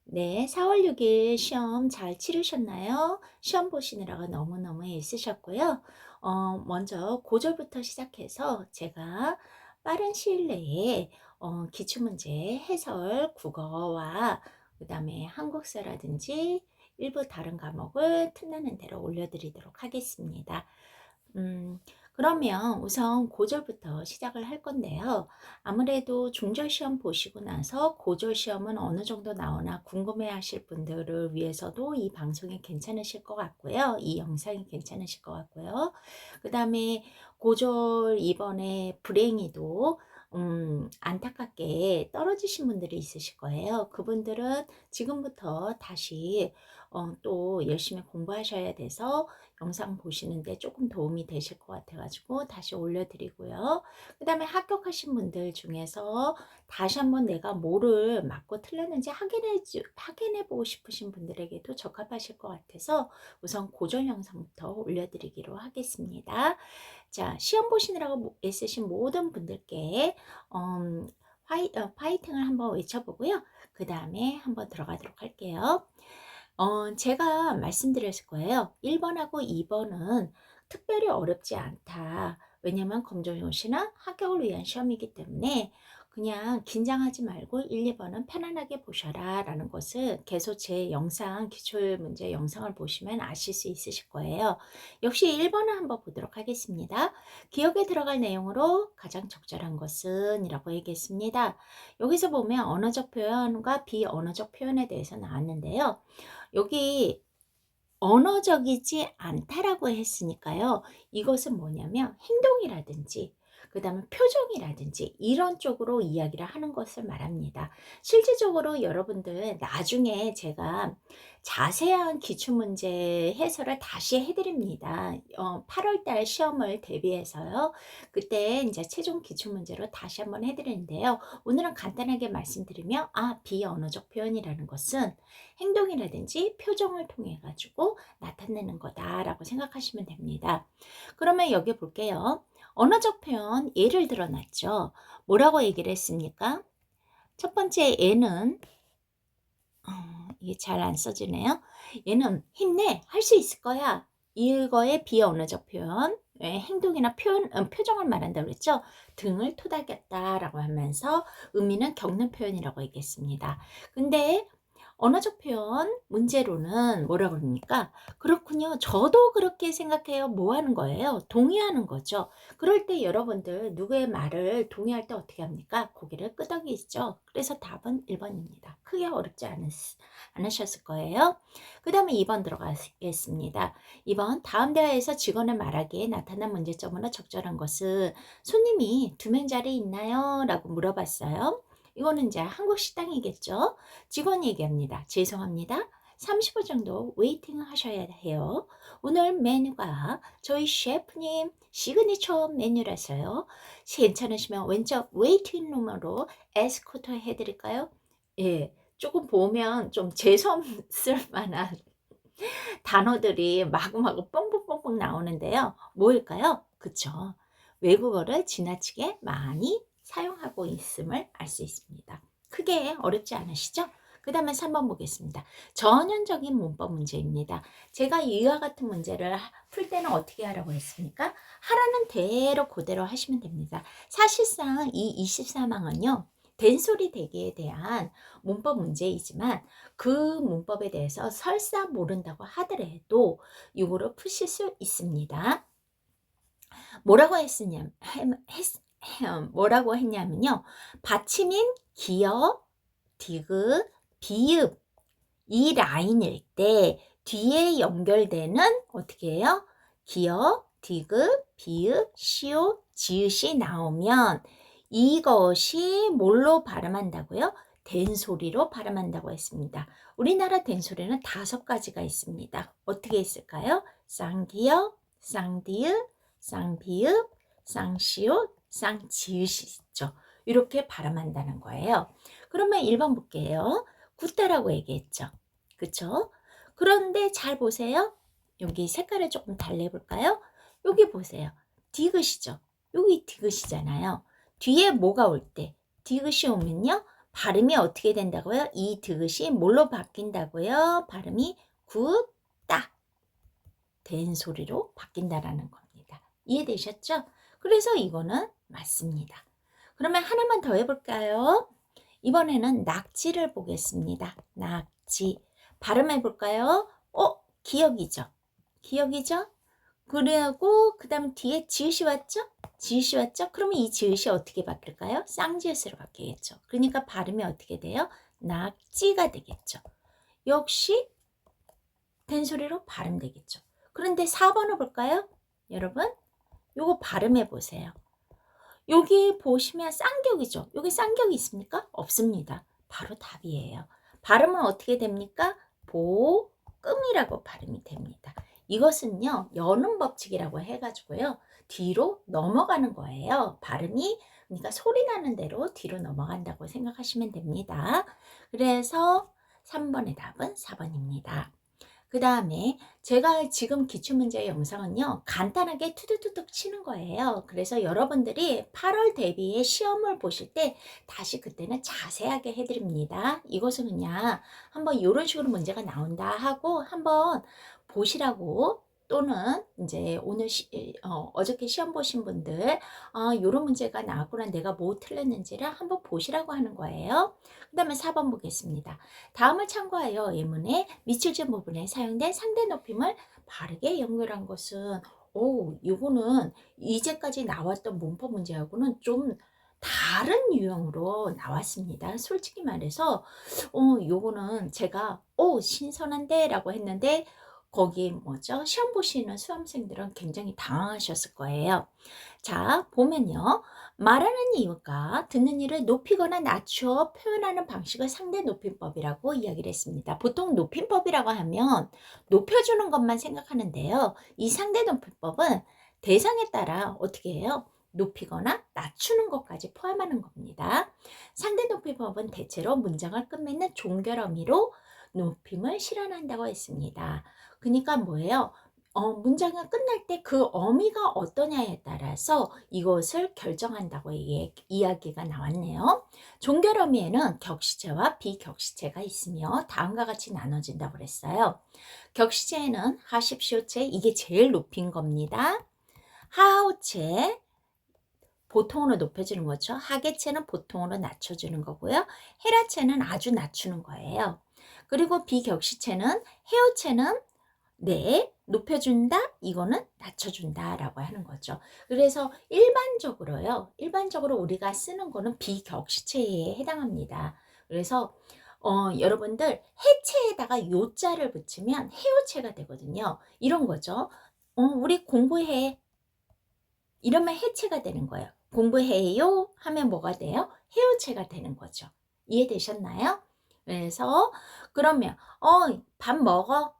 네, 4월 6일 시험 잘 치르셨나요? 시험 보시느라가 너무너무 애쓰셨고요. 먼저 고절부터 시작해서 제가 빠른 시일 내에 기출문제 해설 국어와 그다음에 한국사라든지 일부 다른 과목을 틈나는 대로 올려드리도록 하겠습니다. 음, 그러면 우선 고절부터 시작을 할 건데요. 아무래도 중절 시험 보시고 나서 고절 시험은 어느 정도 나오나 궁금해 하실 분들을 위해서도 이 방송이 괜찮으실 것 같고요. 이 영상이 괜찮으실 것 같고요. 그 다음에 고절 이번에 불행히도 안타깝게 떨어지신 분들이 있으실 거예요. 그분들은 지금부터 다시 또 열심히 공부하셔야 돼서 영상 보시는데 조금 도움이 되실 것 같아가지고 다시 올려드리고요. 그 다음에 합격하신 분들 중에서 다시 한번 내가 뭐를 맞고 틀렸는지 확인해 보고 싶으신 분들에게도 적합하실 것 같아서 우선 고전 영상부터 올려드리기로 하겠습니다. 자, 시험 보시느라고 애쓰신 모든 분들께 파이팅을 한번 외쳐보고요. 그 다음에 한번 들어가도록 할게요. 제가 말씀드렸을 거예요. 1번하고 2번은 특별히 어렵지 않다. 왜냐면 검정고시나 합격을 위한 시험이기 때문에 그냥 긴장하지 말고 1, 2번은 편안하게 보셔라 라는 것을 계속 제 영상, 기출문제 영상을 보시면 아실 수 있으실 거예요. 역시 1번을 한번 보도록 하겠습니다. 기억에 들어갈 내용으로 가장 적절한 것은 이라고 얘기했습니다. 여기서 보면 언어적 표현과 비언어적 표현에 대해서 나왔는데요. 여기 언어적이지 않다라고 했으니까요. 이것은 뭐냐면 행동이라든지 그 다음에 표정이라든지 이런 쪽으로 이야기를 하는 것을 말합니다. 실질적으로 여러분들 나중에 제가 자세한 기출문제 해설을 다시 해드립니다. 8월달 시험을 대비해서요. 그때 이제 최종 기출문제로 다시 한번 해드리는데요. 오늘은 간단하게 말씀드리면 비언어적 표현이라는 것은 행동이라든지 표정을 통해 가지고 나타내는 거다라고 생각하시면 됩니다. 그러면 여기 볼게요. 언어적 표현 예를 들어 놨죠. 뭐라고 얘기를 했습니까? 첫 번째 얘는 이게 잘 안 써지네요. 얘는 힘내, 할 수 있을 거야. 이거의 비언어적 표현, 행동이나 표정을 말한다고 그랬죠. 등을 토닥였다라고 하면서 의미는 겪는 표현이라고 얘기했습니다. 근데 언어적 표현 문제로는 뭐라 그럽니까? 그렇군요. 저도 그렇게 생각해요. 뭐 하는 거예요? 동의하는 거죠. 그럴 때 여러분들 누구의 말을 동의할 때 어떻게 합니까? 고개를 끄덕이죠. 그래서 답은 1번입니다. 크게 어렵지 않으셨을 거예요. 그 다음에 2번 들어가겠습니다. 2번 다음 대화에서 직원의 말하기에 나타난 문제점으로 적절한 것은 손님이 두 명 자리 있나요? 라고 물어봤어요. 이거는 이제 한국 식당이겠죠. 직원이 얘기합니다. 죄송합니다. 30분 정도 웨이팅을 하셔야 해요. 오늘 메뉴가 저희 셰프님 시그니처 메뉴라서요. 괜찮으시면 왼쪽 웨이팅룸으로 에스코트 해드릴까요? 예, 조금 보면 좀 죄송스럴 만한 단어들이 마구마구 뻥뻥뻥뻥 나오는데요. 뭐일까요? 그쵸. 외국어를 지나치게 많이 사용하고 있음을 알 수 있습니다. 크게 어렵지 않으시죠? 그 다음에 3번 보겠습니다. 전형적인 문법 문제입니다. 제가 이와 같은 문제를 풀 때는 어떻게 하라고 했습니까? 하라는 대로 그대로 하시면 됩니다. 사실상 이 24망은요. 된소리 대기에 대한 문법 문제이지만 그 문법에 대해서 설사 모른다고 하더라도 이거를 푸실 수 있습니다. 뭐라고 뭐라고 했냐면요. 받침인 기역, 디귿, 비읍 이 라인일 때 뒤에 연결되는 어떻게 해요? 기역, 디귿, 비읍, 시옷, 지읒이 나오면 이것이 뭘로 발음한다고요? 된소리로 발음한다고 했습니다. 우리나라 된소리는 5가지가 있습니다. 어떻게 있을까요? 쌍기역, 쌍디읒, 쌍비읍, 쌍시옷, 쌍지읒이 있죠. 이렇게 발음한다는 거예요. 그러면 1번 볼게요. 굳다라고 얘기했죠. 그쵸? 그런데 잘 보세요. 여기 색깔을 조금 달래볼까요? 여기 보세요. 디귿이죠. 여기 디귿이잖아요. 뒤에 뭐가 올 때? 디귿이 오면요. 발음이 어떻게 된다고요? 이 드귿이 뭘로 바뀐다고요? 발음이 굳다 된 소리로 바뀐다라는 겁니다. 이해되셨죠? 그래서 이거는 맞습니다. 그러면 하나만 더 해볼까요? 이번에는 낙지를 보겠습니다. 낙지. 발음해 볼까요? 기억이죠. 기억이죠? 그리고 그 다음 뒤에 지읒이 왔죠? 지읒이 왔죠? 그러면 이 지읒이 어떻게 바뀔까요? 쌍지읒으로 바뀌겠죠. 그러니까 발음이 어떻게 돼요? 낙지가 되겠죠. 역시 된소리로 발음되겠죠. 그런데 4번을 볼까요? 여러분, 요거 발음해 보세요. 여기 보시면 쌍격이죠. 여기 쌍격이 있습니까? 없습니다. 바로 답이에요. 발음은 어떻게 됩니까? 보끔이라고 발음이 됩니다. 이것은요, 여는 법칙이라고 해가지고요, 뒤로 넘어가는 거예요. 발음이, 그러니까 소리 나는 대로 뒤로 넘어간다고 생각하시면 됩니다. 그래서 3번의 답은 4번입니다. 그 다음에 제가 지금 기출문제 영상은요, 간단하게 투두두둑 치는 거예요. 그래서 여러분들이 8월 대비에 시험을 보실 때 다시 그때는 자세하게 해드립니다. 이것은 그냥 한번 이런 식으로 문제가 나온다 하고 한번 보시라고, 또는 이제 오늘 어저께 시험 보신 분들 이런 문제가 나왔구나, 내가 뭐 틀렸는지를 한번 보시라고 하는 거예요. 그 다음에 4번 보겠습니다. 다음을 참고하여 예문의 미출제 부분에 사용된 상대 높임을 바르게 연결한 것은, 이거는 이제까지 나왔던 문법 문제하고는 좀 다른 유형으로 나왔습니다. 솔직히 말해서 요거는 제가 신선한데 라고 했는데, 거기 뭐죠? 시험 보시는 수험생들은 굉장히 당황하셨을 거예요. 자, 보면요. 말하는 이유가 듣는 이를 높이거나 낮추어 표현하는 방식을 상대 높임법이라고 이야기를 했습니다. 보통 높임법이라고 하면 높여주는 것만 생각하는데요. 이 상대 높임법은 대상에 따라 어떻게 해요? 높이거나 낮추는 것까지 포함하는 겁니다. 상대 높임법은 대체로 문장을 끝맺는 종결어미로 높임을 실현한다고 했습니다. 그러니까 뭐예요? 문장이 끝날 때 그 어미가 어떠냐에 따라서 이것을 결정한다고 이야기가 나왔네요. 종결어미에는 격시체와 비격시체가 있으며 다음과 같이 나눠진다고 그랬어요. 격시체에는 하십시오체, 이게 제일 높인 겁니다. 하하오체, 보통으로 높여주는 거죠. 하계체는 보통으로 낮춰주는 거고요. 헤라체는 아주 낮추는 거예요. 그리고 비격시체는 헤어체는 높여준다, 이거는 낮춰준다 라고 하는 거죠. 그래서 일반적으로 우리가 쓰는 거는 비격시체에 해당합니다. 그래서 여러분들 해체에다가 요자를 붙이면 해요체가 되거든요. 이런 거죠. 우리 공부해, 이러면 해체가 되는 거예요. 공부해요 하면 뭐가 돼요? 해요체가 되는 거죠. 이해되셨나요? 그래서 그러면 밥 먹어,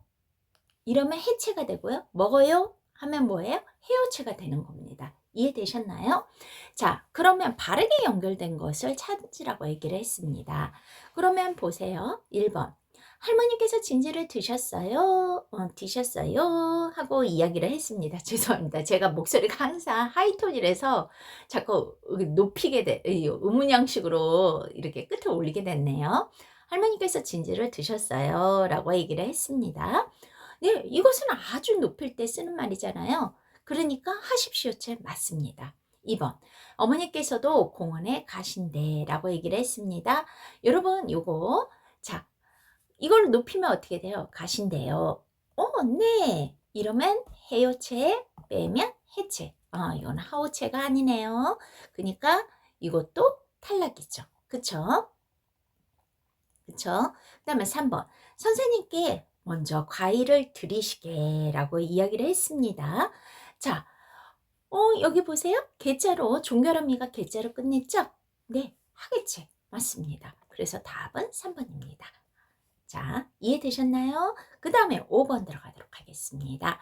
이러면 해체가 되고요. 먹어요 하면 뭐예요? 해요체가 되는 겁니다. 이해되셨나요? 자, 그러면 바르게 연결된 것을 찾으라고 얘기를 했습니다. 그러면 보세요. 1번. 할머니께서 진지를 드셨어요? 드셨어요? 하고 이야기를 했습니다. 죄송합니다. 제가 목소리가 항상 하이톤이라서 자꾸 높이게 의문형식으로 이렇게 끝을 올리게 됐네요. 할머니께서 진지를 드셨어요? 라고 얘기를 했습니다. 네, 이것은 아주 높일 때 쓰는 말이잖아요. 그러니까 하십시오체 맞습니다. 2번. 어머니께서도 공원에 가신대 라고 얘기를 했습니다. 여러분, 요거, 자, 이걸 높이면 어떻게 돼요? 가신대요. 네. 이러면 해요체, 빼면 해체. 이건 하오체가 아니네요. 그러니까 이것도 탈락이죠. 그쵸? 그쵸? 그 다음에 3번. 선생님께 먼저 과일을 드리시게 라고 이야기를 했습니다. 자, 여기 보세요. 개자로, 종결어미가 개자로 끝냈죠? 네, 하계체. 맞습니다. 그래서 답은 3번입니다. 자, 이해되셨나요? 그 다음에 5번 들어가도록 하겠습니다.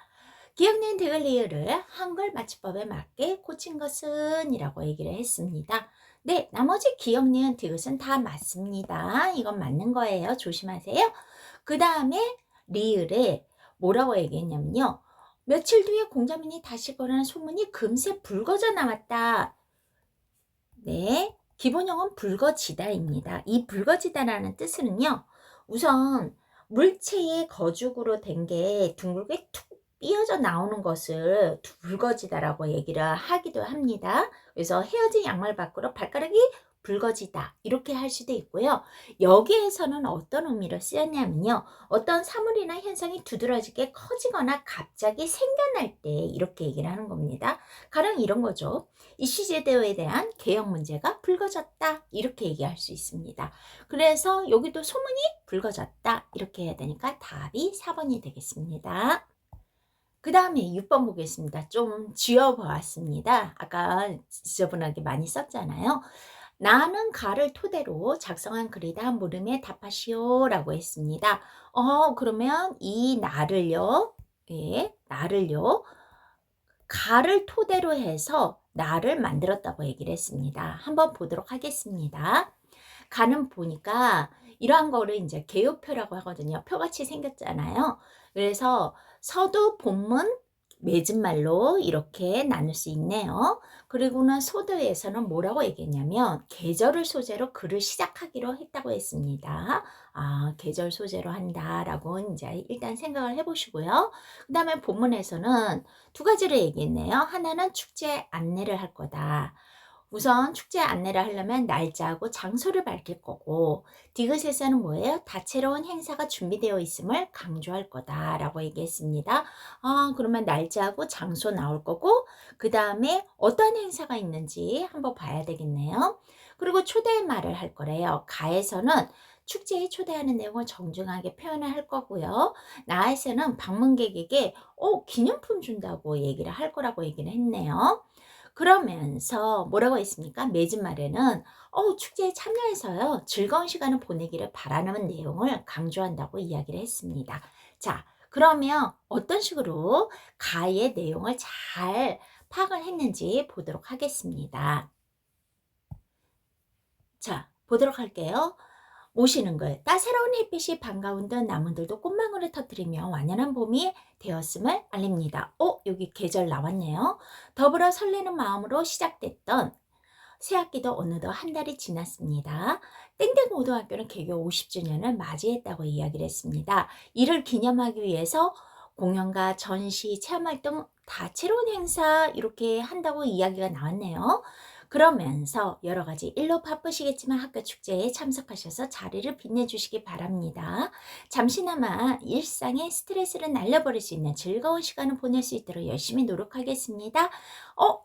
기억니은 디귿 리을을 한글 맞춤법에 맞게 고친 것은 이라고 얘기를 했습니다. 네, 나머지 기억니은 디귿은 다 맞습니다. 이건 맞는 거예요. 조심하세요. 그 다음에 리을에 뭐라고 얘기했냐면요. 며칠 뒤에 공자민이 다시 거라는 소문이 금세 불거져 나왔다. 네, 기본형은 붉어지다입니다. 이 붉어지다라는 뜻은요. 우선 물체의 거죽으로 된 게 둥글게 툭 삐어져 나오는 것을 붉어지다라고 얘기를 하기도 합니다. 그래서 헤어진 양말 밖으로 발가락이 붉어지다 이렇게 할 수도 있고요. 여기에서는 어떤 의미로 쓰였냐면요. 어떤 사물이나 현상이 두드러지게 커지거나 갑자기 생겨날 때 이렇게 얘기를 하는 겁니다. 가령 이런 거죠. 이슈제도에 대한 개혁 문제가 불거졌다 이렇게 얘기할 수 있습니다. 그래서 여기도 소문이 불거졌다 이렇게 해야 되니까 답이 4번이 되겠습니다. 그 다음에 6번 보겠습니다. 좀 지어보았습니다. 아까 지저분하게 많이 썼잖아요. 나는 가를 토대로 작성한 글이다. 물음에 답하시오 라고 했습니다. 그러면 이 나를요. 예, 나를요. 가를 토대로 해서 나를 만들었다고 얘기를 했습니다. 한번 보도록 하겠습니다. 가는 보니까 이러한 거를 이제 개요표라고 하거든요. 표같이 생겼잖아요. 그래서 서두, 본문, 맺은말로 이렇게 나눌 수 있네요. 그리고는 소도에서는 뭐라고 얘기했냐면 계절을 소재로 글을 시작하기로 했다고 했습니다. 계절 소재로 한다라고 이제 일단 생각을 해보시고요. 그 다음에 본문에서는 두 가지를 얘기했네요. 하나는 축제 안내를 할 거다. 우선 축제 안내를 하려면 날짜하고 장소를 밝힐 거고, 디귿에서는 뭐예요? 다채로운 행사가 준비되어 있음을 강조할 거다라고 얘기했습니다. 그러면 날짜하고 장소 나올 거고, 그 다음에 어떤 행사가 있는지 한번 봐야 되겠네요. 그리고 초대 말을 할 거래요. 가에서는 축제에 초대하는 내용을 정중하게 표현을 할 거고요. 나에서는 방문객에게 기념품 준다고 얘기를 할 거라고 얘기를 했네요. 그러면서 뭐라고 했습니까? 맺은 말에는 축제에 참여해서요. 즐거운 시간을 보내기를 바라는 내용을 강조한다고 이야기를 했습니다. 자, 그러면 어떤 식으로 가의 내용을 잘 파악을 했는지 보도록 하겠습니다. 자, 보도록 할게요. 모시는 글. 따사로운 햇빛이 반가운 듯 나무들도 꽃망울을 터뜨리며 완연한 봄이 되었음을 알립니다. 여기 계절 나왔네요. 더불어 설레는 마음으로 시작됐던 새학기도 어느덧 한 달이 지났습니다. 땡땡고등학교는 개교 50주년을 맞이했다고 이야기를 했습니다. 이를 기념하기 위해서 공연과 전시, 체험활동, 다채로운 행사 이렇게 한다고 이야기가 나왔네요. 그러면서 여러 가지 일로 바쁘시겠지만 학교 축제에 참석하셔서 자리를 빛내주시기 바랍니다. 잠시나마 일상의 스트레스를 날려버릴 수 있는 즐거운 시간을 보낼 수 있도록 열심히 노력하겠습니다.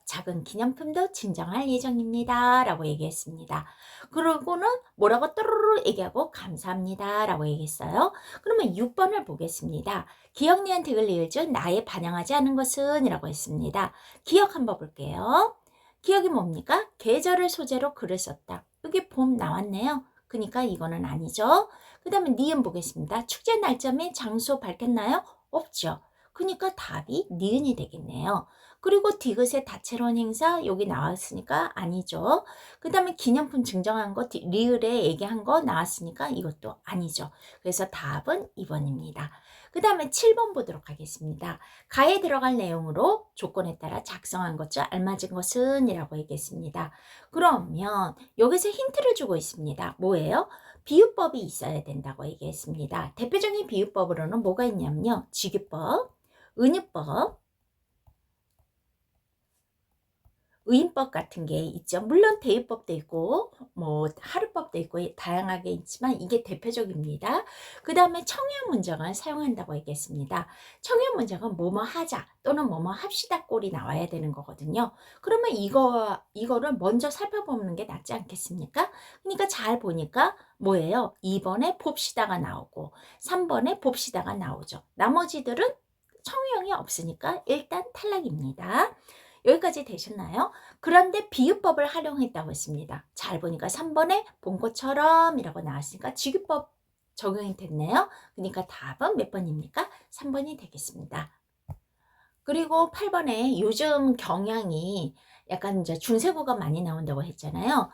작은 기념품도 증정할 예정입니다. 라고 얘기했습니다. 그러고는 뭐라고 또르르 얘기하고 감사합니다. 라고 얘기했어요. 그러면 6번을 보겠습니다. 기억 니은 득을 이을준 나에 반영하지 않은 것은 이라고 했습니다. 기억 한번 볼게요. 기억이 뭡니까? 계절을 소재로 글을 썼다. 여기 봄 나왔네요. 그러니까 이거는 아니죠. 그 다음에 니은 보겠습니다. 축제 날짜 및 장소 밝혔나요? 없죠. 그러니까 답이 니은이 되겠네요. 그리고 디귿의 다채로운 행사 여기 나왔으니까 아니죠. 그 다음에 기념품 증정한 거 리을에 얘기한 거 나왔으니까 이것도 아니죠. 그래서 답은 2번입니다. 그 다음에 7번 보도록 하겠습니다. 가에 들어갈 내용으로 조건에 따라 작성한 것과 알맞은 것은 이라고 얘기했습니다. 그러면 여기서 힌트를 주고 있습니다. 뭐예요? 비유법이 있어야 된다고 얘기했습니다. 대표적인 비유법으로는 뭐가 있냐면요. 직유법, 은유법, 의인법 같은 게 있죠. 물론 대유법도 있고 뭐 하루법도 있고 다양하게 있지만 이게 대표적입니다. 그 다음에 청약 문장을 사용한다고 얘기했습니다. 청약 문장은 뭐뭐 하자 또는 뭐뭐 합시다 꼴이 나와야 되는 거거든요. 그러면 이거를 먼저 살펴보는 게 낫지 않겠습니까? 그러니까 잘 보니까 뭐예요? 2번에 봅시다가 나오고 3번에 봅시다가 나오죠. 나머지들은 청유형이 없으니까 일단 탈락입니다. 여기까지 되셨나요? 그런데 비유법을 활용했다고 했습니다. 잘 보니까 3번에 본 것처럼 이라고 나왔으니까 직유법 적용이 됐네요. 그러니까 답은 몇 번입니까? 3번이 되겠습니다. 그리고 8번에 요즘 경향이 약간 이제 중세고가 많이 나온다고 했잖아요.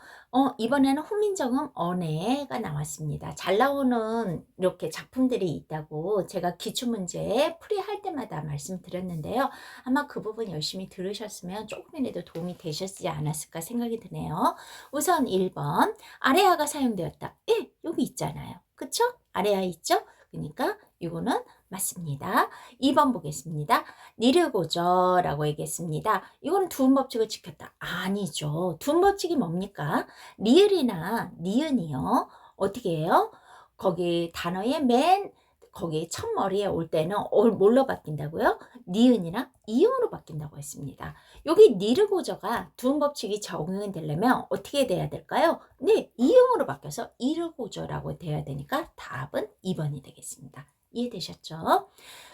이번에는 훈민정음 언해가 나왔습니다. 잘 나오는 이렇게 작품들이 있다고 제가 기출문제 풀이할 때마다 말씀드렸는데요. 아마 그 부분 열심히 들으셨으면 조금이라도 도움이 되셨지 않았을까 생각이 드네요. 우선 1번 아래아가 사용되었다. 예, 여기 있잖아요. 그쵸? 아래아 있죠? 그러니까 이거는 맞습니다. 2번 보겠습니다. 니르고저 라고 얘기했습니다. 이거는 두음 법칙을 지켰다. 아니죠. 두음 법칙이 뭡니까? 리을이나 니은이요. 어떻게 해요? 거기 단어의 거기 첫 머리에 올 때는 뭘로 바뀐다고요? 니은이나 이음으로 바뀐다고 했습니다. 여기 니르고저가 두음 법칙이 적용이 되려면 어떻게 돼야 될까요? 네, 이음으로 바뀌어서 이르고저라고 돼야 되니까 답은 2번이 되겠습니다. 이해되셨죠?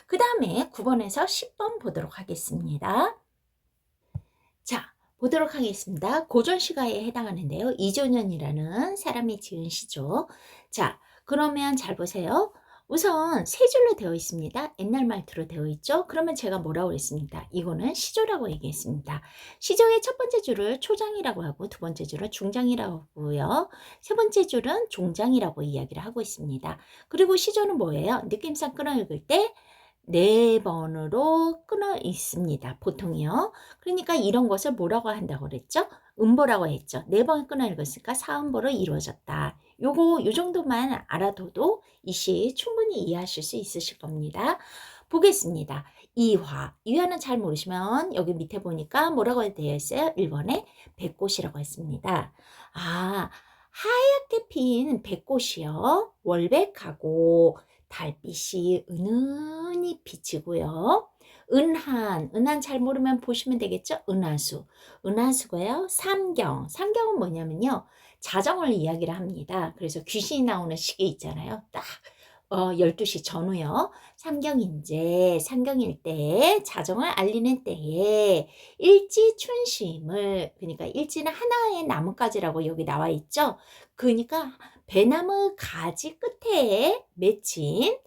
그 다음에 9번에서 10번 보도록 하겠습니다. 자, 보도록 하겠습니다. 고전 시가에 해당하는데요. 이조년이라는 사람이 지은 시죠. 자, 그러면 잘 보세요. 우선 세 줄로 되어 있습니다. 옛날 말투로 되어 있죠. 그러면 제가 뭐라고 했습니까? 이거는 시조라고 얘기했습니다. 시조의 첫 번째 줄을 초장이라고 하고 두 번째 줄은 중장이라고 하고요. 세 번째 줄은 종장이라고 이야기를 하고 있습니다. 그리고 시조는 뭐예요? 느낌상 끊어 읽을 때 네 번으로 끊어 있습니다. 보통이요. 그러니까 이런 것을 뭐라고 한다고 그랬죠? 음보라고 했죠. 네 번 끊어 읽었으니까 사음보로 이루어졌다. 요 정도만 알아둬도 이 시 충분히 이해하실 수 있으실 겁니다. 보겠습니다. 이화는 잘 모르시면 여기 밑에 보니까 뭐라고 되어 있어요? 1번에 백꽃이라고 했습니다. 아, 하얗게 핀 백꽃이요. 월백하고 달빛이 은은히 비치고요. 은한 잘 모르면 보시면 되겠죠? 은하수고요. 삼경은 뭐냐면요. 자정을 이야기를 합니다. 그래서 귀신이 나오는 시기 있잖아요. 딱 12시 전후요. 삼경일 때 자정을 알리는 때에 일지춘심을, 그러니까 일지는 하나의 나뭇가지라고 여기 나와 있죠. 그러니까 배나무 가지 끝에 맺힌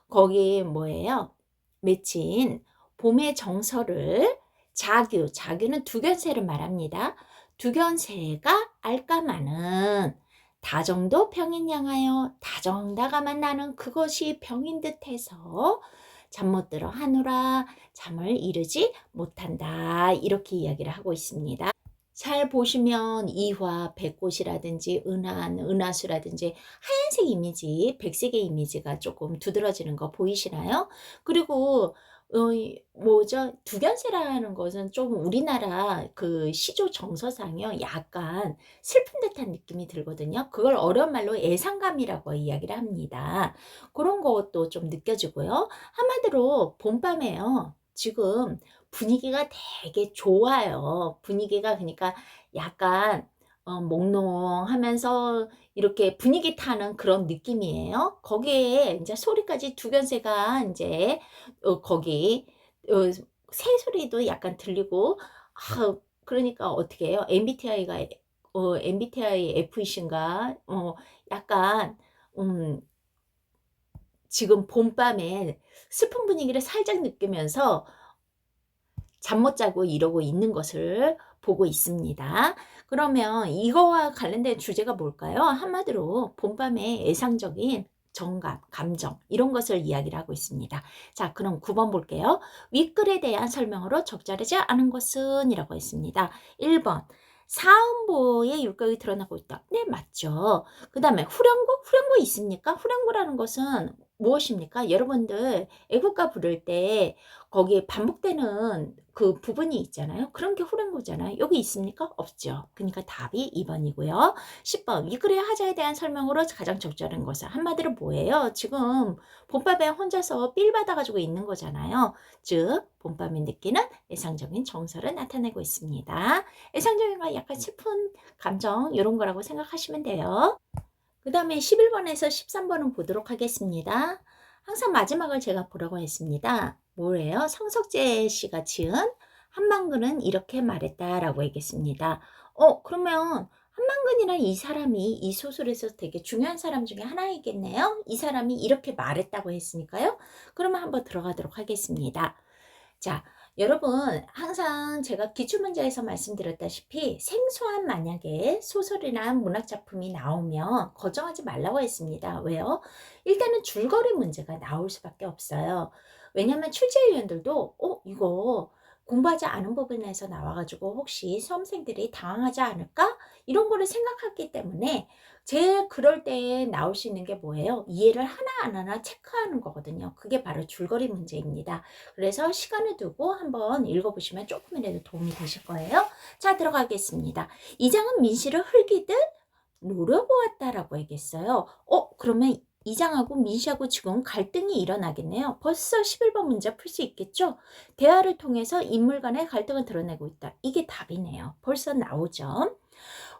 거기 뭐예요? 맺힌 봄의 정서를 자규는 두견새를 말합니다. 두견새가 알까마는 다정도 병인 양하여 다정다감한 나는 그것이 병인 듯해서 잠 못 들어 하노라 잠을 이루지 못한다. 이렇게 이야기를 하고 있습니다. 잘 보시면 이화, 백꽃이라든지 은하수라든지 하얀색 이미지, 백색의 이미지가 조금 두드러지는 거 보이시나요? 그리고 뭐죠? 두견새라는 것은 좀 우리나라 그 시조 정서상요 약간 슬픈 듯한 느낌이 들거든요. 그걸 어려운 말로 애상감이라고 이야기를 합니다. 그런 것도 좀 느껴지고요. 한마디로 봄밤에요. 지금 분위기가 되게 좋아요. 분위기가 그러니까 약간 몽롱하면서 이렇게 분위기 타는 그런 느낌이에요. 거기에 이제 소리까지 두견새가 이제 거기 새소리도 약간 들리고 그러니까 어떻게 해요? MBTI F이신가? 약간 음 지금 봄밤에 슬픈 분위기를 살짝 느끼면서 잠 못 자고 이러고 있는 것을 보고 있습니다. 그러면 이거와 관련된 주제가 뭘까요? 한마디로 봄밤의 애상적인 정감, 감정 이런 것을 이야기를 하고 있습니다. 자, 그럼 9번 볼게요. 윗글에 대한 설명으로 적절하지 않은 것은 이라고 했습니다. 1번 사음보의 율곡이 드러나고 있다. 네, 맞죠. 그 다음에 후렴구 있습니까? 후렴구라는 것은 무엇입니까? 여러분들 애국가 부를 때 거기에 반복되는 그 부분이 있잖아요. 그런 게 후렴구잖아요. 여기 있습니까? 없죠. 그러니까 답이 2번이고요. 10번 위그레 하자에 대한 설명으로 가장 적절한 것은 한마디로 뭐예요? 지금 봄밤에 혼자서 삘 받아가지고 있는 거잖아요. 즉 봄밤이 느끼는 애상적인 정서를 나타내고 있습니다. 애상적인 건 약간 슬픈 감정 이런 거라고 생각하시면 돼요. 그 다음에 11번에서 13번은 보도록 하겠습니다. 항상 마지막을 제가 보라고 했습니다. 뭐예요? 성석재 씨가 지은 한만근은 이렇게 말했다라고 얘기했습니다. 그러면 한만근이란 이 사람이 이 소설에서 되게 중요한 사람 중에 하나이겠네요. 이 사람이 이렇게 말했다고 했으니까요. 그러면 한번 들어가도록 하겠습니다. 자, 여러분, 항상 제가 기출문제에서 말씀드렸다시피 생소한 만약에 소설이나 문학작품이 나오면 걱정하지 말라고 했습니다. 왜요? 일단은 줄거리 문제가 나올 수밖에 없어요. 왜냐하면 출제위원들도 이거 공부하지 않은 부분에서 나와가지고 혹시 수험생들이 당황하지 않을까? 이런 거를 생각하기 때문에 제일 그럴 때 나올 수 있는 게 뭐예요? 이해를 하나하나 체크하는 거거든요. 그게 바로 줄거리 문제입니다. 그래서 시간을 두고 한번 읽어보시면 조금이라도 도움이 되실 거예요. 자, 들어가겠습니다. 이장은 민씨를 흘기듯 노려보았다라고 얘기했어요. 그러면 이장하고 민씨하고 지금 갈등이 일어나겠네요. 벌써 11번 문제 풀 수 있겠죠? 대화를 통해서 인물 간의 갈등을 드러내고 있다. 이게 답이네요. 벌써 나오죠?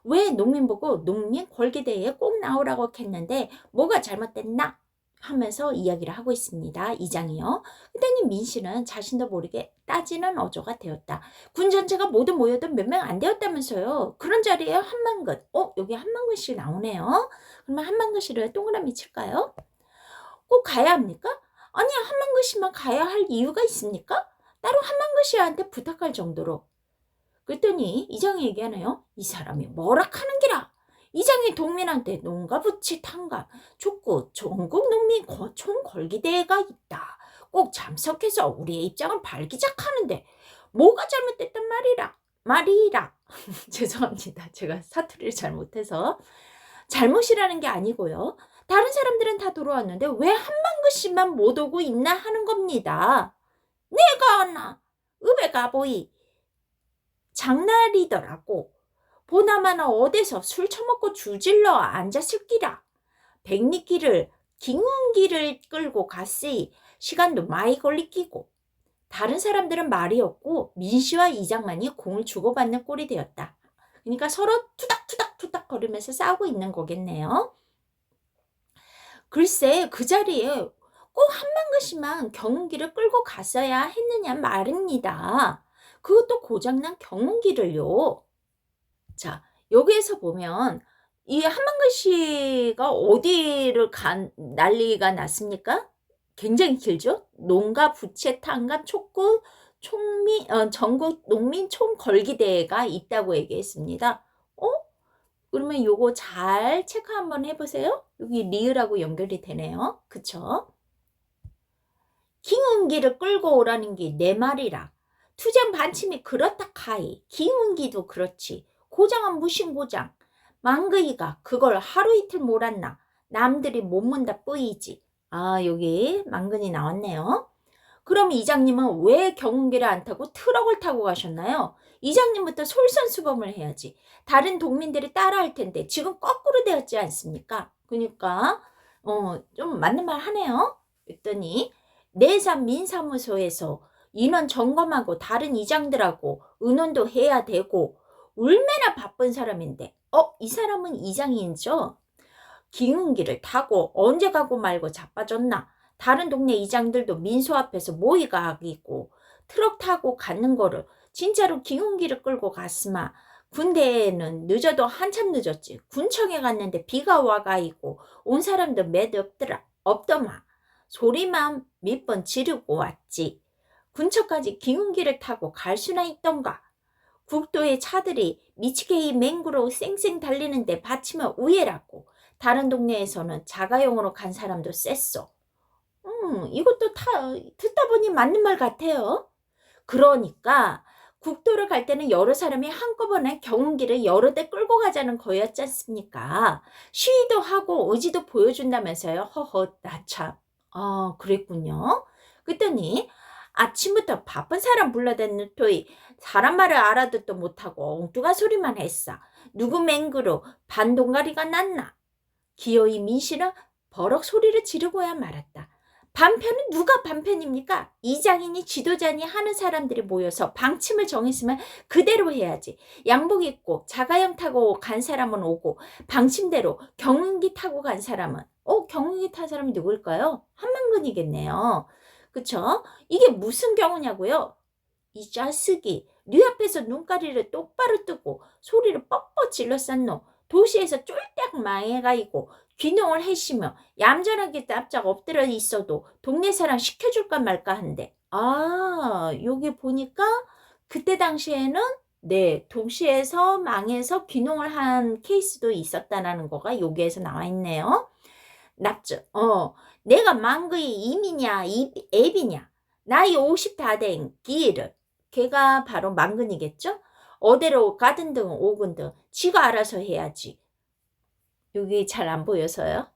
왜 농민 보고 농민 권리대회에 꼭 나오라고 했는데 뭐가 잘못됐나? 하면서 이야기를 하고 있습니다. 이장이요. 그랬더니 민씨는 자신도 모르게 따지는 어조가 되었다. 군 전체가 모두 모여도 몇 명 안 되었다면서요. 그런 자리에 한만근. 여기 한만근씨 나오네요. 그러면 한만근씨를 동그라미 칠까요? 꼭 가야 합니까? 아니, 한만근씨만 가야 할 이유가 있습니까? 따로 한만근씨한테 부탁할 정도로. 그랬더니 이장이 얘기하네요. 이 사람이 뭐라 하는 기라. 이장이 동민한테 농가 부치 탕감 촉구 전국 농민 총궐기대회가 있다. 꼭 참석해서 우리의 입장을 발기작하는데 뭐가 잘못됐단 말이라. 죄송합니다. 제가 사투리를 잘못해서. 잘못이라는 게 아니고요. 다른 사람들은 다 돌아왔는데 왜 한만그씨만 못 오고 있나 하는 겁니다. 내가 왔나? 읍에 가보이. 장날이더라고. 보나마나 어디서 술 처먹고 주질러 앉았을 기라. 백리길을 김은기를 끌고 갔으니 시간도 많이 걸리끼고 다른 사람들은 말이 없고 민씨와 이장만이 공을 주고받는 꼴이 되었다. 그러니까 서로 투닥투닥 거리면서 싸우고 있는 거겠네요. 글쎄 그 자리에 꼭 한만그씨만 경운기를 끌고 갔어야 했느냐 말입니다. 그것도 고장난 경운기를요. 자, 여기에서 보면 이 한만글씨가 어디를 난리가 났습니까? 굉장히 길죠? 농가 부채 탕감 촉구 전국 농민 총궐기대회가 있다고 얘기했습니다. 그러면 요거 잘 체크 한번 해보세요. 여기 리을하고 연결이 되네요. 그쵸? 김은기를 끌고 오라는 게 내 말이라. 투쟁 반침이 그렇다 카이. 김은기도 그렇지. 고장은 무신 고장. 망그이가 그걸 하루 이틀 몰았나. 남들이 못 문다 뿌이지. 여기 망근이 나왔네요. 그럼 이장님은 왜 경운기를 안 타고 트럭을 타고 가셨나요? 이장님부터 솔선수범을 해야지. 다른 동민들이 따라할 텐데 지금 거꾸로 되었지 않습니까? 그러니까 좀 맞는 말 하네요. 그랬더니 내산 민사무소에서 인원 점검하고 다른 이장들하고 의논도 해야 되고 얼마나 바쁜 사람인데 이 사람은 이장이죠? 기흥기를 타고 언제 가고 말고 자빠졌나? 다른 동네 이장들도 민소 앞에서 모이가 하기고 트럭 타고 가는 거를 진짜로 기흥기를 끌고 갔으마. 군대에는 늦어도 한참 늦었지. 군청에 갔는데 비가 와가이고 온 사람도 몇 없더마. 소리만 몇 번 지르고 왔지. 군청까지 기흥기를 타고 갈 수나 있던가. 국도의 차들이 미치게이 맹구로 쌩쌩 달리는데 받치면 우예라고. 다른 동네에서는 자가용으로 간 사람도 셌어. 이것도 듣다 보니 맞는 말 같아요. 그러니까 국도를 갈 때는 여러 사람이 한꺼번에 경운기를 여러 대 끌고 가자는 거였지 않습니까? 시위도 하고 의지도 보여준다면서요. 허허, 나 참. 그랬군요. 그랬더니 아침부터 바쁜 사람 불러댔는 토이 사람 말을 알아듣도 못하고 엉뚱한 소리만 했어. 누구 맹구로 반동가리가 났나? 기어이 민씨는 버럭 소리를 지르고야 말았다. 반편은 누가 반편입니까? 이장이니 지도자니 하는 사람들이 모여서 방침을 정했으면 그대로 해야지. 양복 입고 자가용 타고 간 사람은 오고 방침대로 경운기 타고 간 사람은 경운기 탄 사람이 누굴까요? 한만근이겠네요. 그쵸? 이게 무슨 경우냐고요? 이 자식이 네 앞에서 눈가리를 똑바로 뜨고 소리를 뻑뻑 질렀었노. 도시에서 쫄딱 망해가이고 귀농을 했으며 얌전하게 납작 엎드려 있어도 동네 사람 시켜줄까 말까 한데, 여기 보니까 그때 당시에는 네, 도시에서 망해서 귀농을 한 케이스도 있었다라는 거가 여기에서 나와 있네요. 납작. 내가 망그의 임이냐, 앱이냐. 나이 50 다 된 기를. 걔가 바로 망근이겠죠? 어디로 가든 등 오건 등 지가 알아서 해야지. 여기 잘 안 보여서요.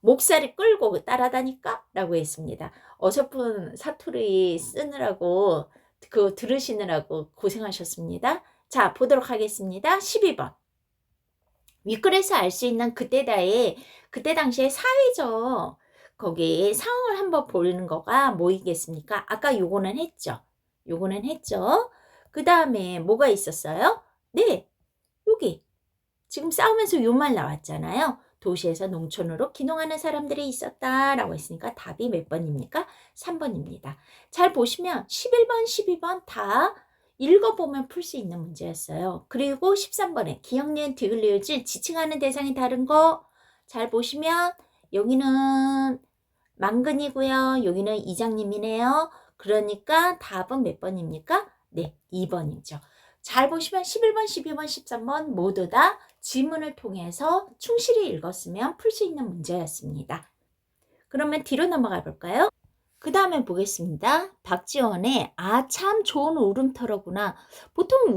목살이 끌고 따라다니까? 라고 했습니다. 어설픈 사투리 쓰느라고, 그 들으시느라고 고생하셨습니다. 자, 보도록 하겠습니다. 12번. 윗글에서 알 수 있는 그때 당시의 사회적 거기 상황을 한번 보는 거가 뭐이겠습니까? 아까 요거는 했죠. 요거는 했죠. 그 다음에 뭐가 있었어요? 네, 여기 지금 싸우면서 요 말 나왔잖아요. 도시에서 농촌으로 귀농하는 사람들이 있었다라고 했으니까 답이 몇 번입니까? 3번입니다. 잘 보시면 11번, 12번 다 읽어보면 풀 수 있는 문제였어요. 그리고 13번에 기억, 니은, 디귿, 리을을 지칭하는 대상이 다른 거 잘 보시면 여기는 망근이고요. 여기는 이장님이네요. 그러니까 답은 몇 번입니까? 네, 2번이죠. 잘 보시면 11번, 12번, 13번 모두 다 지문을 통해서 충실히 읽었으면 풀 수 있는 문제였습니다. 그러면 뒤로 넘어가 볼까요? 그 다음에 보겠습니다. 박지원의 참 좋은 울음터로구나. 보통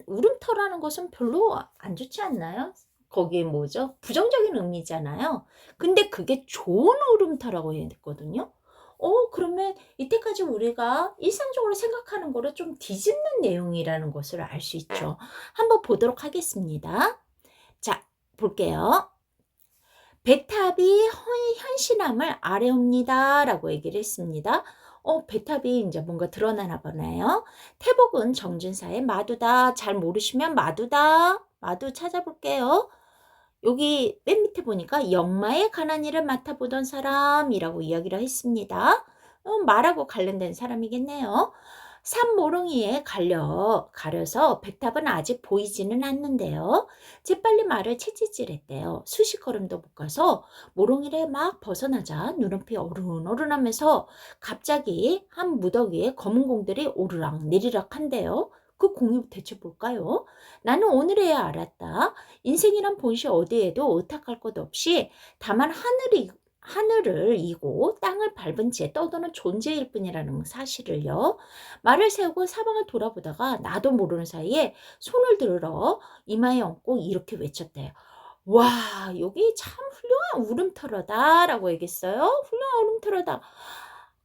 울음터라는 것은 별로 안 좋지 않나요? 거기에 뭐죠? 부정적인 의미잖아요. 근데 그게 좋은 울음터라고 했거든요. 그러면 이때까지 우리가 일상적으로 생각하는 거를 좀 뒤집는 내용이라는 것을 알 수 있죠. 한번 보도록 하겠습니다. 자, 볼게요. 배탑이 현신함을 아뢰옵니다. 라고 얘기를 했습니다. 배탑이 이제 뭔가 드러나나 보네요. 태복은 정진사의 마두다. 잘 모르시면 마두다. 마두 찾아볼게요. 여기 맨 밑에 보니까 역마에 관한 일을 맡아보던 사람이라고 이야기를 했습니다. 말하고 관련된 사람이겠네요. 산모롱이에 가려서 백탑은 아직 보이지는 않는데요. 재빨리 말을 채찍질했대요. 수십 걸음도 못 가서 모롱이를 막 벗어나자 눈앞이 어른어른하면서 갑자기 한 무더기에 검은 공들이 오르락 내리락 한대요. 그 공이 대체 뭘까요? 나는 오늘에야 알았다. 인생이란 본시 어디에도 의탁할 것 없이 다만 하늘을 이고 땅을 밟은 채 떠도는 존재일 뿐이라는 사실을요. 말을 세우고 사방을 돌아보다가 나도 모르는 사이에 손을 들어 이마에 얹고 이렇게 외쳤대요. 와, 여기 참 훌륭한 울음터러다 라고 얘기했어요. 훌륭한 울음터러다.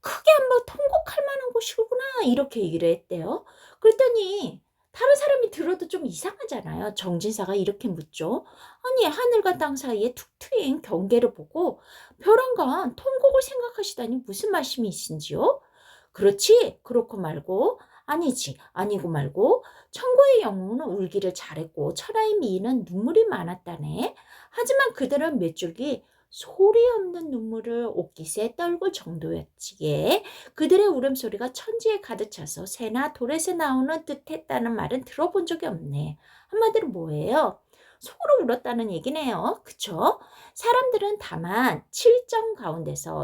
크게 한번 통곡할 만한 곳이구나 이렇게 얘기를 했대요. 그랬더니 다른 사람이 들어도 좀 이상하잖아요. 정진사가 이렇게 묻죠. 아니, 하늘과 땅 사이에 툭 트인 경계를 보고 벼랑간 통곡을 생각하시다니 무슨 말씀이신지요? 그렇지, 그렇고 말고, 아니지, 아니고 말고, 천고의 영웅은 울기를 잘했고 천하의 미인은 눈물이 많았다네. 하지만 그들은 몇 줄기 소리 없는 눈물을 옷깃에 떨굴 정도였지에 그들의 울음소리가 천지에 가득 차서 새나 돌에서 나오는 듯 했다는 말은 들어본 적이 없네. 한마디로 뭐예요? 속으로 울었다는 얘기네요. 그쵸? 사람들은 다만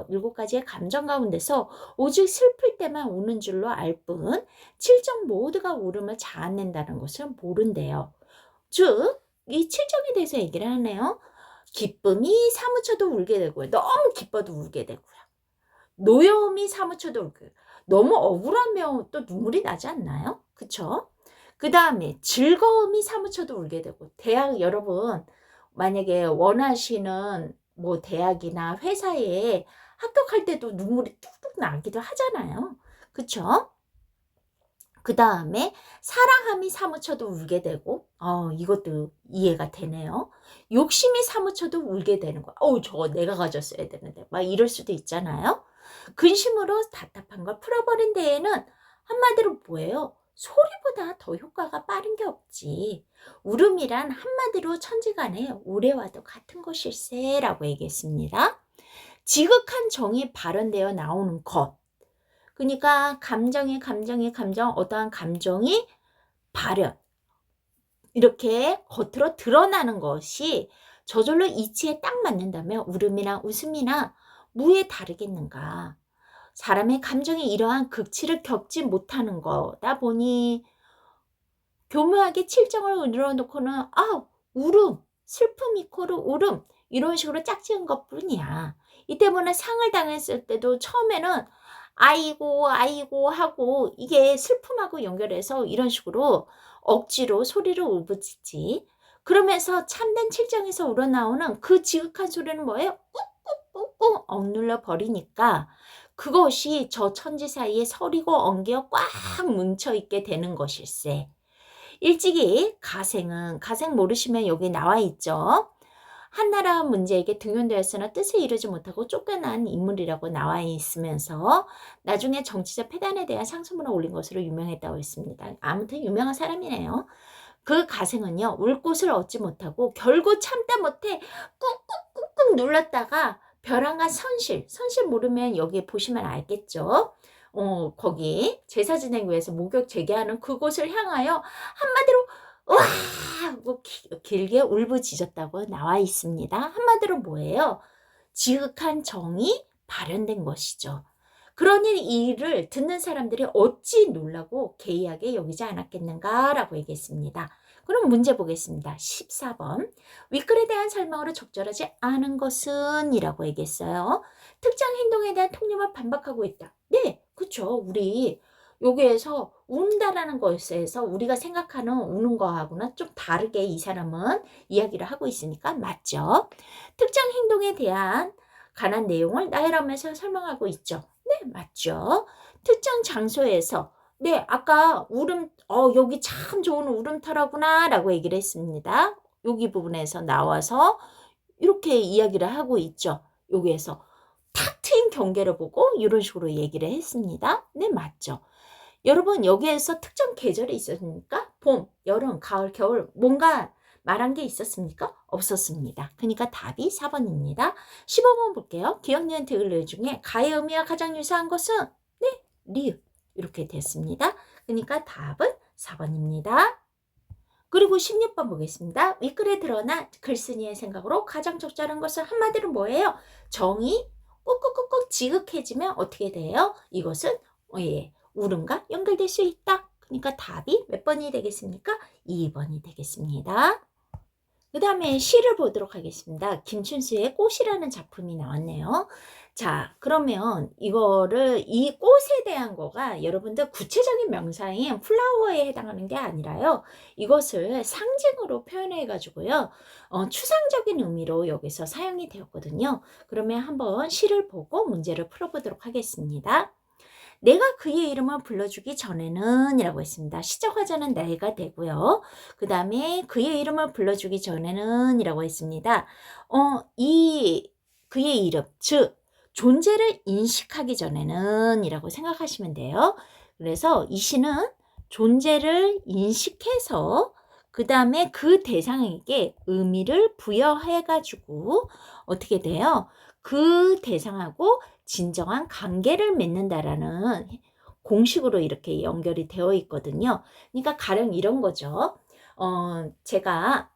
일곱 가지의 감정 가운데서 오직 슬플 때만 우는 줄로 알 뿐, 칠정 모두가 울음을 자아낸다는 것을 모른대요. 즉, 이 칠정에 대해서 얘기를 하네요. 기쁨이 사무쳐도 울게 되고요. 너무 기뻐도 울게 되고요. 노여움이 사무쳐도 울게. 너무 억울하면 또 눈물이 나지 않나요? 그쵸? 그 다음에 즐거움이 사무쳐도 울게 되고, 대학 여러분 만약에 원하시는 뭐 대학이나 회사에 합격할 때도 눈물이 뚝뚝 나기도 하잖아요. 그쵸? 그 다음에 사랑함이 사무쳐도 울게 되고, 이것도 이해가 되네요. 욕심이 사무쳐도 울게 되는 거. 저거 내가 가졌어야 되는데 막 이럴 수도 있잖아요. 근심으로 답답한 걸 풀어버린 데에는 한마디로 뭐예요? 소리보다 더 효과가 빠른 게 없지. 울음이란 한마디로 천지간의 우레와도 같은 것일세라고 얘기했습니다. 지극한 정이 발현되어 나오는 것. 그러니까 감정, 어떠한 감정이 발현, 이렇게 겉으로 드러나는 것이 저절로 이치에 딱 맞는다면 울음이나 웃음이나 무에 다르겠는가. 사람의 감정이 이러한 극치를 겪지 못하는 거다 보니 교묘하게 칠정을 늘어놓고는 울음, 슬픔 이코르 울음 이런 식으로 짝지은 것뿐이야. 이 때문에 상을 당했을 때도 처음에는 아이고 아이고 하고 이게 슬픔하고 연결해서 이런 식으로 억지로 소리를 울부짖지. 그러면서 참된 칠정에서 우러나오는 그 지극한 소리는 뭐예요? 꾹꾹꾹꾹 억눌러 버리니까 그것이 저 천지 사이에 서리고 엉겨 꽉 뭉쳐있게 되는 것일세. 일찍이 가생 모르시면 여기 나와 있죠. 한나라 문제에게 등용되었으나 뜻을 이루지 못하고 쫓겨난 인물이라고 나와 있으면서 나중에 정치적 패단에 대한 상소문을 올린 것으로 유명했다고 했습니다. 아무튼 유명한 사람이네요. 그 가생은요, 울 곳을 얻지 못하고 결국 참다 못해 꾹꾹꾹꾹 눌렀다가 벼랑간 선실 모르면 여기 보시면 알겠죠. 거기 제사 지내기 위해서 목욕 재개하는 그곳을 향하여 한마디로 와 하고 길게 울부짖었다고 나와 있습니다. 한마디로 뭐예요? 지극한 정이 발현된 것이죠. 그러니 이를 듣는 사람들이 어찌 놀라고 개의하게 여기지 않았겠는가라고 얘기했습니다. 그럼 문제 보겠습니다. 14번. 윗글에 대한 설명으로 적절하지 않은 것은 이라고 얘기했어요. 특정 행동에 대한 통념을 반박하고 있다. 네, 그쵸. 우리 여기에서 운다라는 것에서 우리가 생각하는 우는 거하고는 좀 다르게 이 사람은 이야기를 하고 있으니까 맞죠. 특정 행동에 대한 관한 내용을 나열하면서 설명하고 있죠. 네, 맞죠. 특정 장소에서 네, 아까 울음 여기 참 좋은 울음터라구나 라고 얘기를 했습니다. 여기 부분에서 나와서 이렇게 이야기를 하고 있죠. 여기에서 탁 트인 경계를 보고 이런 식으로 얘기를 했습니다. 네, 맞죠. 여러분 여기에서 특정 계절이 있었습니까? 봄, 여름, 가을, 겨울 뭔가 말한 게 있었습니까? 없었습니다. 그러니까 답이 4번입니다. 15번 볼게요. 기억, 니은, 디귿 중에 가의 의미와 가장 유사한 것은 네, 리을 이렇게 됐습니다. 그러니까 답은 4번입니다. 그리고 16번 보겠습니다. 윗글에 드러난 글쓴이의 생각으로 가장 적절한 것은 한마디로 뭐예요? 정이 꾹꾹꾹꾹 지극해지면 어떻게 돼요? 이것은 울음과 연결될 수 있다. 그러니까 답이 몇 번이 되겠습니까? 2번이 되겠습니다. 그 다음에 시를 보도록 하겠습니다. 김춘수의 꽃이라는 작품이 나왔네요. 자, 그러면 이 꽃에 대한 거가 여러분들 구체적인 명사인 플라워에 해당하는 게 아니라요. 이것을 상징으로 표현해 가지고요. 추상적인 의미로 여기서 사용이 되었거든요. 그러면 한번 시를 보고 문제를 풀어보도록 하겠습니다. 내가 그의 이름을 불러주기 전에는 이라고 했습니다. 시적 화자는 내가 되고요. 그 다음에 그의 이름을 불러주기 전에는 이라고 했습니다. 그의 이름, 즉 존재를 인식하기 전에는 이라고 생각하시면 돼요. 그래서 이 시는 존재를 인식해서 그 다음에 그 대상에게 의미를 부여해가지고 어떻게 돼요? 그 대상하고 진정한 관계를 맺는다라는 공식으로 이렇게 연결이 되어 있거든요. 그러니까 가령 이런 거죠. 제가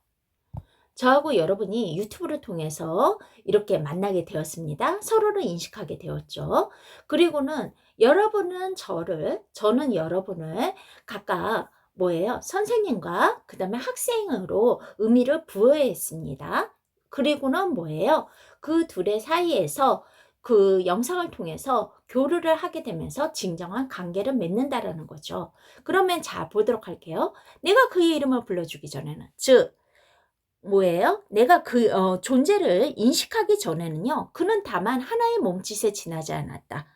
저하고 여러분이 유튜브를 통해서 이렇게 만나게 되었습니다. 서로를 인식하게 되었죠. 그리고는 여러분은 저는 여러분을 각각 뭐예요? 선생님과 그 다음에 학생으로 의미를 부여했습니다. 그리고는 뭐예요? 그 둘의 사이에서 그 영상을 통해서 교류를 하게 되면서 진정한 관계를 맺는다라는 거죠. 그러면 자 보도록 할게요. 내가 그의 이름을 불러주기 전에는 즉 뭐예요? 내가 존재를 인식하기 전에는요. 그는 다만 하나의 몸짓에 지나지 않았다.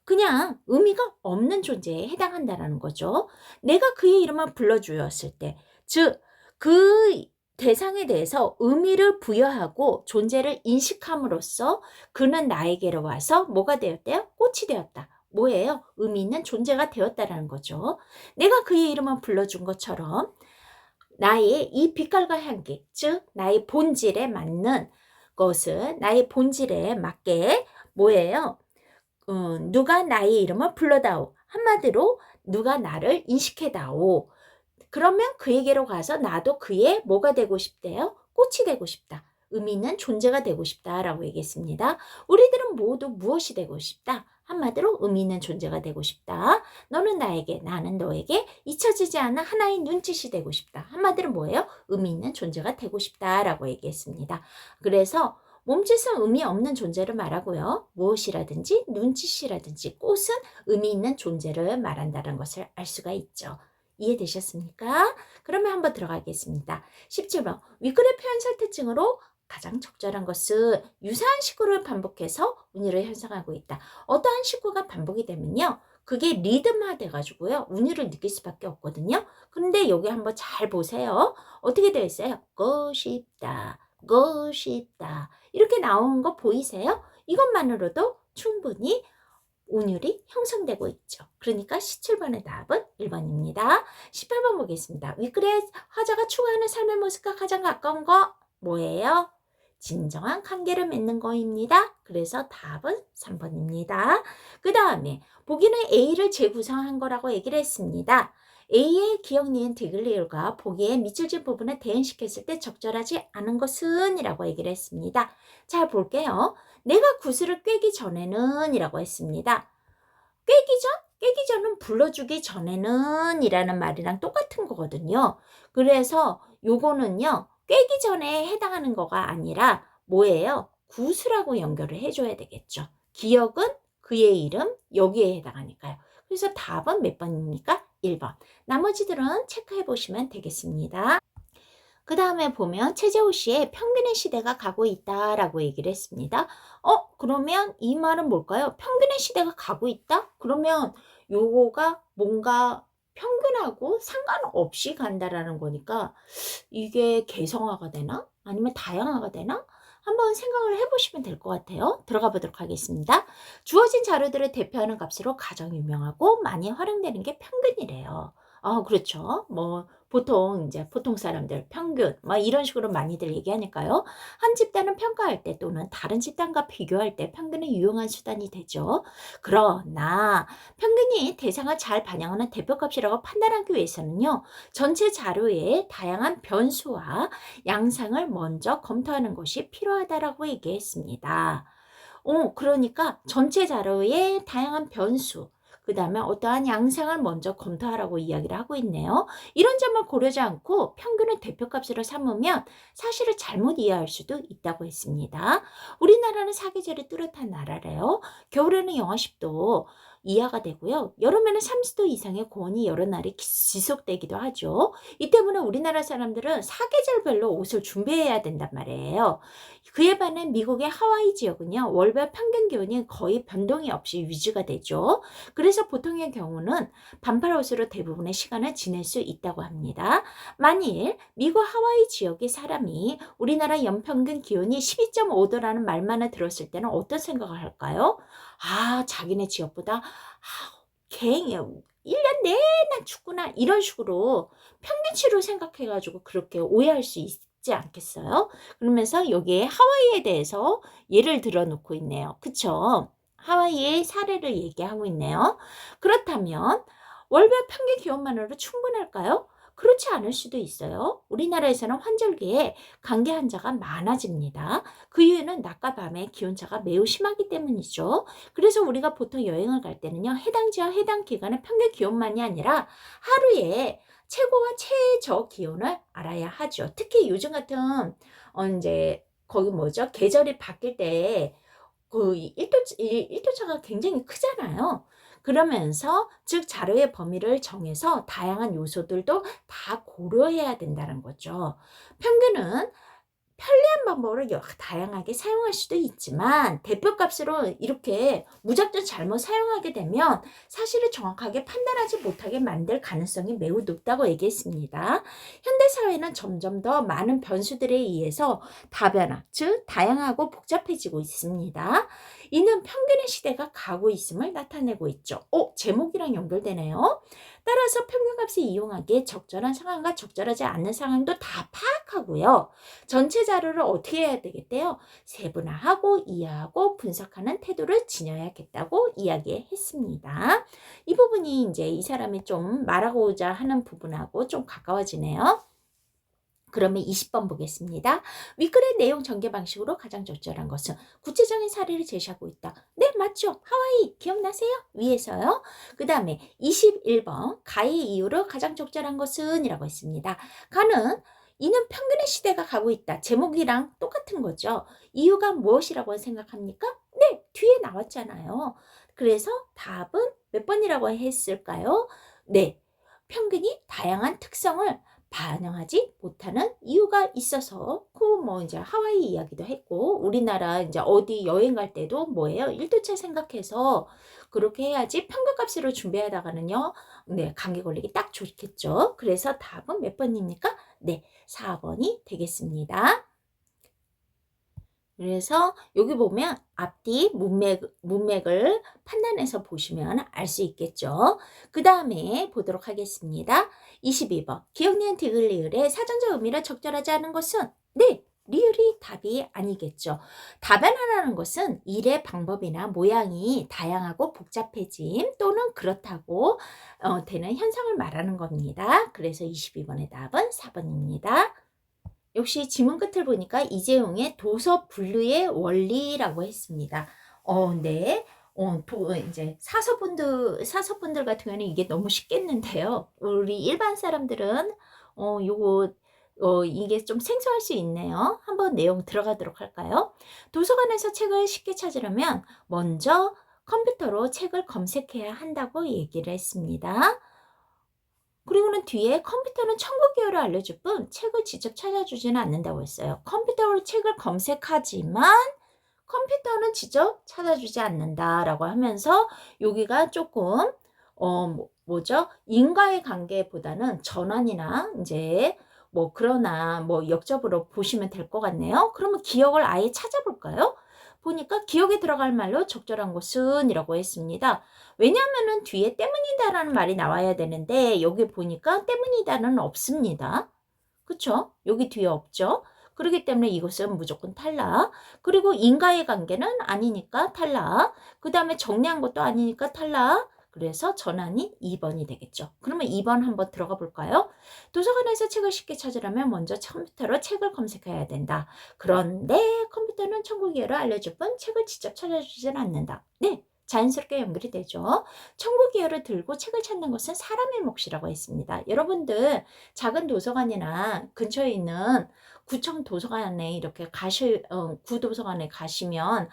그냥 의미가 없는 존재에 해당한다라는 거죠. 내가 그의 이름을 불러주었을 때, 즉 그 대상에 대해서 의미를 부여하고 존재를 인식함으로써 그는 나에게로 와서 뭐가 되었대요? 꽃이 되었다. 뭐예요? 의미 있는 존재가 되었다라는 거죠. 내가 그의 이름을 불러준 것처럼 나의 이 빛깔과 향기, 즉 나의 본질에 맞는 것은 나의 본질에 맞게 뭐예요? 누가 나의 이름을 불러다오. 한마디로 누가 나를 인식해다오. 그러면 그에게로 가서 나도 그의 뭐가 되고 싶대요? 꽃이 되고 싶다. 의미 있는 존재가 되고 싶다라고 얘기했습니다. 우리들은 모두 무엇이 되고 싶다? 한마디로 의미 있는 존재가 되고 싶다. 너는 나에게, 나는 너에게 잊혀지지 않는 하나의 눈짓이 되고 싶다. 한마디로 뭐예요? 의미 있는 존재가 되고 싶다라고 얘기했습니다. 그래서 몸짓은 의미 없는 존재를 말하고요. 무엇이라든지 눈짓이라든지 꽃은 의미 있는 존재를 말한다는 것을 알 수가 있죠. 이해되셨습니까? 그러면 한번 들어가겠습니다. 17번 위크레 표현 설득증으로 가장 적절한 것은 유사한 식구를 반복해서 운율을 형성하고 있다. 어떠한 식구가 반복이 되면요. 그게 리듬화 돼가지고요. 운율을 느낄 수밖에 없거든요. 근데 여기 한번 잘 보세요. 어떻게 되어 있어요? go 싶다, go 싶다. 이렇게 나오는 거 보이세요? 이것만으로도 충분히 운율이 형성되고 있죠. 그러니까 17번의 답은 1번입니다. 18번 보겠습니다. 위클의 화자가 추구하는 삶의 모습과 가장 가까운 거 뭐예요? 진정한 관계를 맺는 거입니다. 그래서 답은 3번입니다. 그 다음에 보기는 A를 재구성한 거라고 얘기를 했습니다. A의 기억, 니은, 디귿리을과 보기에 밑줄진 부분을 대응시켰을 때 적절하지 않은 것은 이라고 얘기를 했습니다. 자, 볼게요. 내가 구슬을 꿰기 전에는 이라고 했습니다. 꿰기 전? 꿰기 전은 불러주기 전에는 이라는 말이랑 똑같은 거거든요. 그래서 요거는요. 꿰기 전에 해당하는 거가 아니라 뭐예요? 구슬하고 연결을 해줘야 되겠죠. 기억은 그의 이름 여기에 해당하니까요. 그래서 답은 몇 번입니까? 1번. 나머지들은 체크해 보시면 되겠습니다. 그 다음에 보면 최재호 씨의 평균의 시대가 가고 있다라고 얘기를 했습니다. 그러면 이 말은 뭘까요? 평균의 시대가 가고 있다? 그러면 요거가 뭔가 평균하고 상관없이 간다라는 거니까 이게 개성화가 되나? 아니면 다양화가 되나? 한번 생각을 해보시면 될 것 같아요. 들어가 보도록 하겠습니다. 주어진 자료들을 대표하는 값으로 가장 유명하고 많이 활용되는 게 평균이래요. 그렇죠. 뭐 보통 이제 보통 사람들 평균 막 이런 식으로 많이들 얘기하니까요. 한 집단은 평가할 때 또는 다른 집단과 비교할 때 평균은 유용한 수단이 되죠. 그러나 평균이 대상을 잘 반영하는 대표값이라고 판단하기 위해서는요. 전체 자료의 다양한 변수와 양상을 먼저 검토하는 것이 필요하다라고 얘기했습니다. 그러니까 전체 자료의 다양한 변수 그 다음에 어떠한 양상을 먼저 검토하라고 이야기를 하고 있네요. 이런 점을 고려하지 않고 평균을 대표값으로 삼으면 사실을 잘못 이해할 수도 있다고 했습니다. 우리나라는 사계절이 뚜렷한 나라래요. 겨울에는 영하 10도 이하가 되고요. 여름에는 30도 이상의 고온이 여러 날이 지속되기도 하죠. 이 때문에 우리나라 사람들은 사계절별로 옷을 준비해야 된단 말이에요. 그에 반해 미국의 하와이 지역은요. 월별 평균 기온이 거의 변동이 없이 유지가 되죠. 그래서 보통의 경우는 반팔옷으로 대부분의 시간을 지낼 수 있다고 합니다. 만일 미국 하와이 지역의 사람이 우리나라 연평균 기온이 12.5도라는 말만을 들었을 때는 어떤 생각을 할까요? 자기네 지역보다 갱 1년 내내 춥구나 이런 식으로 평균치로 생각해가지고 그렇게 오해할 수 있지 않겠어요? 그러면서 여기에 하와이에 대해서 예를 들어 놓고 있네요. 그쵸? 하와이의 사례를 얘기하고 있네요. 그렇다면 월별 평균 기온만으로 충분할까요? 그렇지 않을 수도 있어요. 우리나라에서는 환절기에 감기 환자가 많아집니다. 그 이유는 낮과 밤의 기온차가 매우 심하기 때문이죠. 그래서 우리가 보통 여행을 갈 때는요. 해당 지역, 해당 기간의 평균 기온만이 아니라 하루에 최고와 최저 기온을 알아야 하죠. 특히 요즘 같은 이제 거기 뭐죠? 계절이 바뀔 때 그 일도차가 굉장히 크잖아요. 그러면서 즉 자료의 범위를 정해서 다양한 요소들도 다 고려해야 된다는 거죠. 평균은 편리한 방법을 다양하게 사용할 수도 있지만 대표값으로 이렇게 무작정 잘못 사용하게 되면 사실을 정확하게 판단하지 못하게 만들 가능성이 매우 높다고 얘기했습니다. 현대사회는 점점 더 많은 변수들에 의해서 다변화, 즉 다양하고 복잡해지고 있습니다. 이는 평균의 시대가 가고 있음을 나타내고 있죠. 제목이랑 연결되네요. 따라서 평균값을 이용하기에 적절한 상황과 적절하지 않는 상황도 다 파악하고요. 전체 자료를 어떻게 해야 되겠대요? 세분화하고 이해하고 분석하는 태도를 지녀야겠다고 이야기했습니다. 이 부분이 이제 이 사람이 좀 말하고자 하는 부분하고 좀 가까워지네요. 그러면 20번 보겠습니다. 윗글의 내용 전개 방식으로 가장 적절한 것은 구체적인 사례를 제시하고 있다. 네, 맞죠? 하와이 기억나세요? 위에서요. 그 다음에 21번 가의 이유로 가장 적절한 것은 이라고 했습니다. 가는 이는 평균의 시대가 가고 있다. 제목이랑 똑같은 거죠. 이유가 무엇이라고 생각합니까? 네, 뒤에 나왔잖아요. 그래서 답은 몇 번이라고 했을까요? 네, 평균이 다양한 특성을 반영하지 못하는 이유가 있어서 그 뭐 이제 하와이 이야기도 했고 우리나라 이제 어디 여행 갈 때도 뭐예요? 1도차 생각해서 그렇게 해야지 평균값으로 준비하다가는요. 네, 감기 걸리기 딱 좋겠죠. 그래서 답은 몇 번입니까? 네, 4번이 되겠습니다. 그래서 여기 보면 앞뒤 문맥을 판단해서 보시면 알 수 있겠죠. 그 다음에 보도록 하겠습니다. 22번 기억 니은 디귿 리을의 사전적 의미를 적절하지 않은 것은 네, 리을이 답이 아니겠죠. 답안하라는 것은 일의 방법이나 모양이 다양하고 복잡해짐 또는 그렇다고 되는 현상을 말하는 겁니다. 그래서 22번의 답은 4번입니다. 역시 지문 끝을 보니까 이재용의 도서 분류의 원리라고 했습니다. 네. 이제 사서분들 같은 경우는 이게 너무 쉽겠는데요. 우리 일반 사람들은 요거 이게 좀 생소할 수 있네요. 한번 내용 들어가도록 할까요? 도서관에서 책을 쉽게 찾으려면 먼저 컴퓨터로 책을 검색해야 한다고 얘기를 했습니다. 그리고는 뒤에 컴퓨터는 첨부 기호를 알려줄 뿐 책을 직접 찾아주지는 않는다고 했어요. 컴퓨터로 책을 검색하지만 컴퓨터는 직접 찾아주지 않는다라고 하면서 여기가 조금 뭐죠? 인과의 관계보다는 전환이나 이제 뭐 그러나 뭐 역접으로 보시면 될 것 같네요. 그러면 기억을 아예 찾아볼까요? 보니까 기억에 들어갈 말로 적절한 것은 이라고 했습니다. 왜냐하면은 뒤에 때문이다라는 말이 나와야 되는데 여기 보니까 때문이다는 없습니다. 그쵸? 여기 뒤에 없죠? 그렇기 때문에 이것은 무조건 탈락. 그리고 인과의 관계는 아니니까 탈락. 그 다음에 정리한 것도 아니니까 탈락. 그래서 전환이 2번이 되겠죠. 그러면 2번 한번 들어가 볼까요? 도서관에서 책을 쉽게 찾으려면 먼저 컴퓨터로 책을 검색해야 된다. 그런데 컴퓨터는 천국이어를 알려줄 뿐 책을 직접 찾아주지는 않는다. 네, 자연스럽게 연결이 되죠. 천국이어를 들고 책을 찾는 것은 사람의 몫이라고 했습니다. 여러분들 작은 도서관이나 근처에 있는 구청 도서관에 이렇게 구도서관에 가시면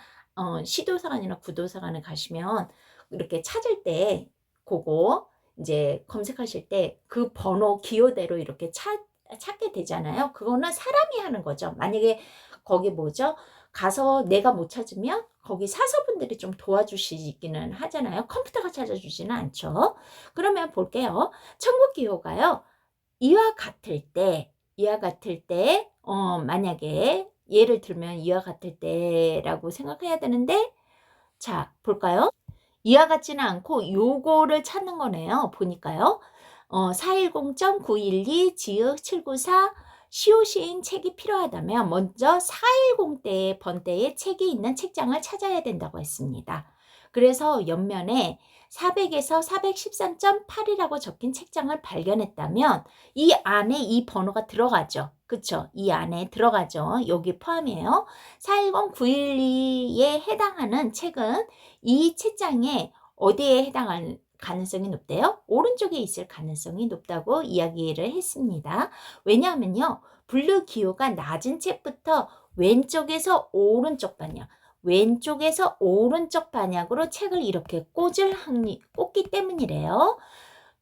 시도서관이나 구도서관에 가시면 이렇게 찾을 때 그거 이제 검색하실 때 그 번호 기호대로 이렇게 찾게 되잖아요. 그거는 사람이 하는 거죠. 만약에 거기 뭐죠? 가서 내가 못 찾으면 거기 사서분들이 좀 도와주시기는 하잖아요. 컴퓨터가 찾아주지는 않죠. 그러면 볼게요. 천국 기호가요. 이와 같을 때 만약에 예를 들면 이와 같을 때라고 생각해야 되는데 자, 볼까요? 이와 같지는 않고 요거를 찾는 거네요. 보니까요. 410.912 지읒 794 시옷시인 책이 필요하다면 먼저 410대 번대에 책이 있는 책장을 찾아야 된다고 했습니다. 그래서 옆면에 400에서 413.8이라고 적힌 책장을 발견했다면 이 안에 이 번호가 들어가죠. 그쵸? 이 안에 들어가죠. 여기 포함이에요. 410-912에 해당하는 책은 이 책장에 어디에 해당할 가능성이 높대요? 오른쪽에 있을 가능성이 높다고 이야기를 했습니다. 왜냐하면요. 분류 기호가 낮은 책부터 왼쪽에서 오른쪽 방향, 왼쪽에서 오른쪽 방향으로 책을 이렇게 꽂기 때문이래요.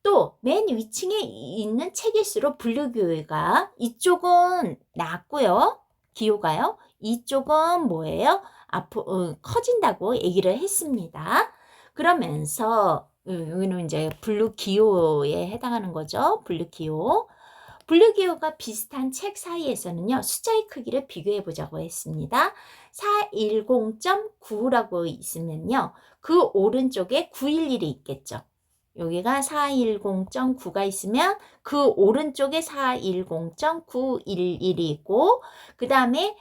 또 맨 위층에 있는 책일수록 분류 기호가 이쪽은 낮고요. 기호가요. 이쪽은 뭐예요? 커진다고 얘기를 했습니다. 그러면서 여기는 이제 분류 기호에 해당하는 거죠. 분류 기호. 분류 기호가 비슷한 책 사이에서는요. 숫자의 크기를 비교해 보자고 했습니다. 410.9라고 있으면요. 그 오른쪽에 911이 있겠죠. 여기가 410.9가 있으면 그 오른쪽에 410.911이 있고 그 다음에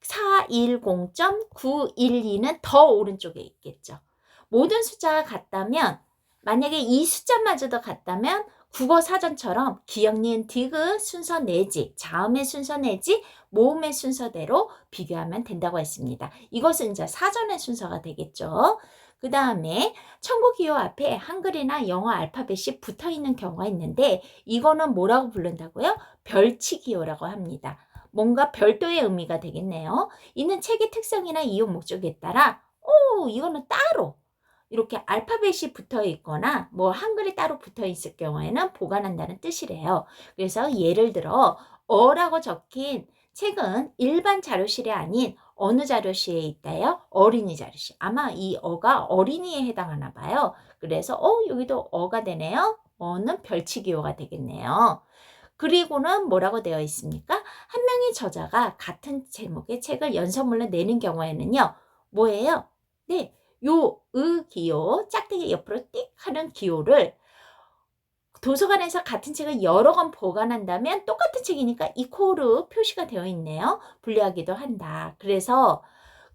410.912는 더 오른쪽에 있겠죠. 모든 숫자가 같다면 만약에 이 숫자마저도 같다면 국어 사전처럼 기역, 니은, 디귿 순서 내지 자음의 순서 내지 모음의 순서대로 비교하면 된다고 했습니다. 이것은 이제 사전의 순서가 되겠죠. 그 다음에 청구기호 앞에 한글이나 영어 알파벳이 붙어 있는 경우가 있는데 이거는 뭐라고 부른다고요? 별치기호라고 합니다. 뭔가 별도의 의미가 되겠네요. 이는 책의 특성이나 이용 목적에 따라 이거는 따로 이렇게 알파벳이 붙어 있거나 뭐 한글이 따로 붙어 있을 경우에는 보관한다는 뜻이래요. 그래서 예를 들어 어라고 적힌 책은 일반 자료실이 아닌 어느 자료실에 있다요? 어린이 자료실. 아마 이 어가 어린이에 해당하나 봐요. 그래서 여기도 어가 되네요. 어는 별치기호가 되겠네요. 그리고는 뭐라고 되어 있습니까? 한 명의 저자가 같은 제목의 책을 연서물로 내는 경우에는요. 뭐예요? 네, 기호, 짝대기 옆으로 띡 하는 기호를 도서관에서 같은 책을 여러 권 보관한다면 똑같은 책이니까 이코르 표시가 되어 있네요. 분리하기도 한다. 그래서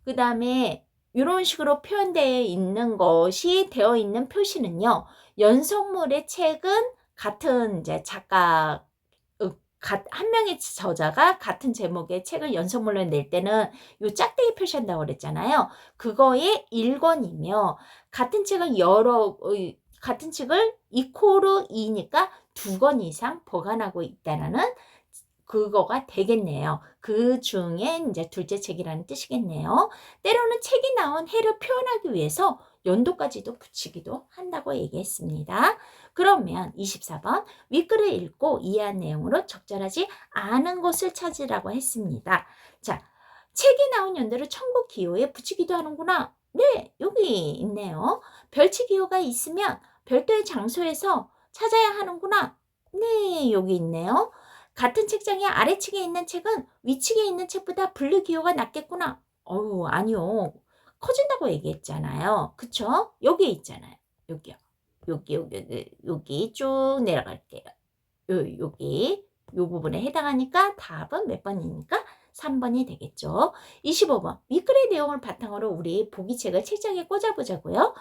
그 다음에 이런 식으로 표현되어 있는 것이 되어 있는 표시는요. 연속물의 책은 같은 이제 작가 한 명의 저자가 같은 제목의 책을 연속물로 낼 때는 요 짝대기 표시한다고 그랬잖아요. 그거의 1권이며 같은 책을 같은 책을 이코르 2니까 2권 이상 보관하고 있다라는 그거가 되겠네요. 그 중에 이제 둘째 책이라는 뜻이겠네요. 때로는 책이 나온 해를 표현하기 위해서 연도까지도 붙이기도 한다고 얘기했습니다. 그러면 24번 윗글을 읽고 이해한 내용으로 적절하지 않은 것을 찾으라고 했습니다. 자, 책이 나온 연도를 청구 기호에 붙이기도 하는구나. 네, 여기 있네요. 별치 기호가 있으면 별도의 장소에서 찾아야 하는구나. 네, 여기 있네요. 같은 책장의 아래층에 있는 책은 위층에 있는 책보다 분류 기호가 낮겠구나. 아니요. 커진다고 얘기했잖아요. 그쵸? 여기 있잖아요. 여기요. 여기 쭉 내려갈게요. 여기 요 부분에 해당하니까 답은 몇 번입니까? 3번이 되겠죠. 25번 윗글의 내용을 바탕으로 우리 보기책을 책장에 꽂아보자고요.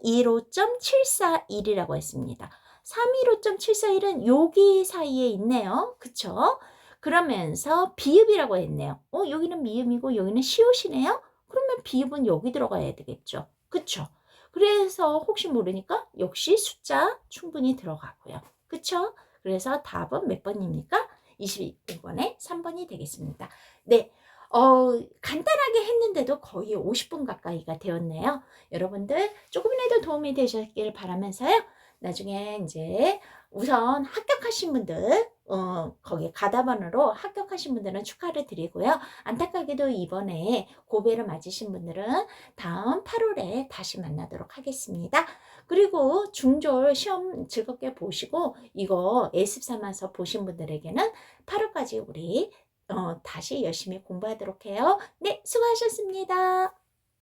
315.741이라고 했습니다. 315.741은 여기 사이에 있네요. 그쵸? 그러면서 비읍이라고 했네요. 여기는 미음이고 여기는 시옷이네요. 그러면 비읍은 여기 들어가야 되겠죠. 그쵸? 그래서 혹시 모르니까 역시 숫자 충분히 들어가고요. 그쵸? 그래서 답은 몇 번입니까? 21번에 3번이 되겠습니다. 네. 간단하게 했는데도 거의 50분 가까이가 되었네요. 여러분들 조금이라도 도움이 되셨길 바라면서요. 나중에 이제 우선 합격하신 분들, 거기 가다반으로 합격하신 분들은 축하를 드리고요. 안타깝게도 이번에 고배를 맞으신 분들은 다음 8월에 다시 만나도록 하겠습니다. 그리고 중졸 시험 즐겁게 보시고 이거 예습 삼아서 보신 분들에게는 8월까지 우리 다시 열심히 공부하도록 해요. 네, 수고하셨습니다.